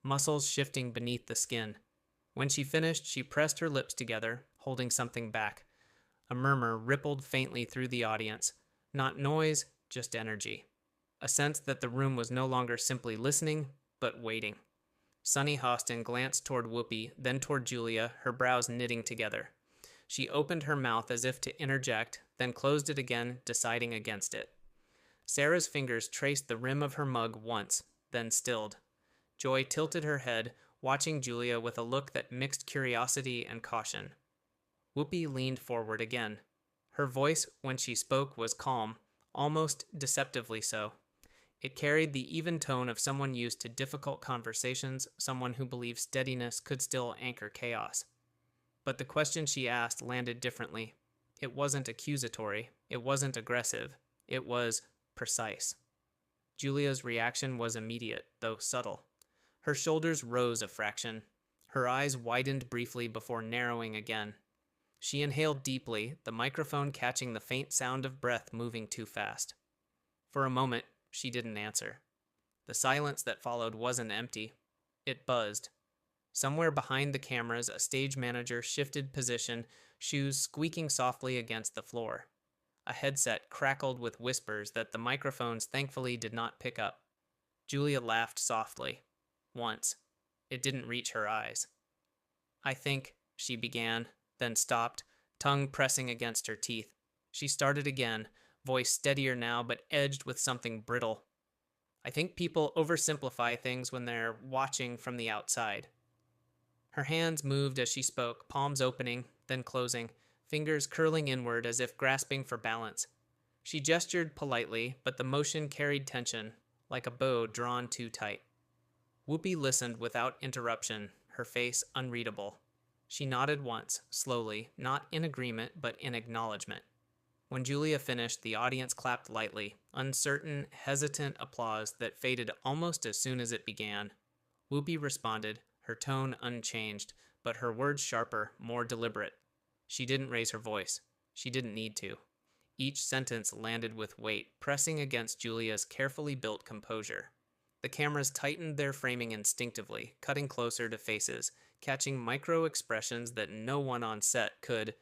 muscles shifting beneath the skin. When she finished, she pressed her lips together, holding something back. A murmur rippled faintly through the audience. Not noise, just energy. A sense that the room was no longer simply listening, but waiting. Sunny Hostin glanced toward Whoopi, then toward Julia, her brows knitting together. She opened her mouth as if to interject, then closed it again, deciding against it. Sarah's fingers traced the rim of her mug once, then stilled. Joy tilted her head, watching Julia with a look that mixed curiosity and caution. Whoopi leaned forward again. Her voice, when she spoke, was calm, almost deceptively so. It carried the even tone of someone used to difficult conversations, someone who believed steadiness could still anchor chaos. But the question she asked landed differently. It wasn't accusatory. It wasn't aggressive. It was precise. Julia's reaction was immediate, though subtle. Her shoulders rose a fraction. Her eyes widened briefly before narrowing again. She inhaled deeply, the microphone catching the faint sound of breath moving too fast. For a moment, she didn't answer. The silence that followed wasn't empty. It buzzed. Somewhere behind the cameras, a stage manager shifted position, shoes squeaking softly against the floor. A headset crackled with whispers that the microphones thankfully did not pick up. Julia laughed softly. Once. It didn't reach her eyes. "I think," she began, then stopped, tongue pressing against her teeth. She started again, voice steadier now but edged with something brittle. "I think people oversimplify things when they're watching from the outside." Her hands moved as she spoke, palms opening, then closing, fingers curling inward as if grasping for balance. She gestured politely, but the motion carried tension, like a bow drawn too tight. Whoopi listened without interruption, her face unreadable. She nodded once, slowly, not in agreement, but in acknowledgement. When Julia finished, the audience clapped lightly, uncertain, hesitant applause that faded almost as soon as it began. Whoopi responded, her tone unchanged, but her words sharper, more deliberate. She didn't raise her voice. She didn't need to. Each sentence landed with weight, pressing against Julia's carefully built composure. The cameras tightened their framing instinctively, cutting closer to faces, catching micro expressions that no one on set could,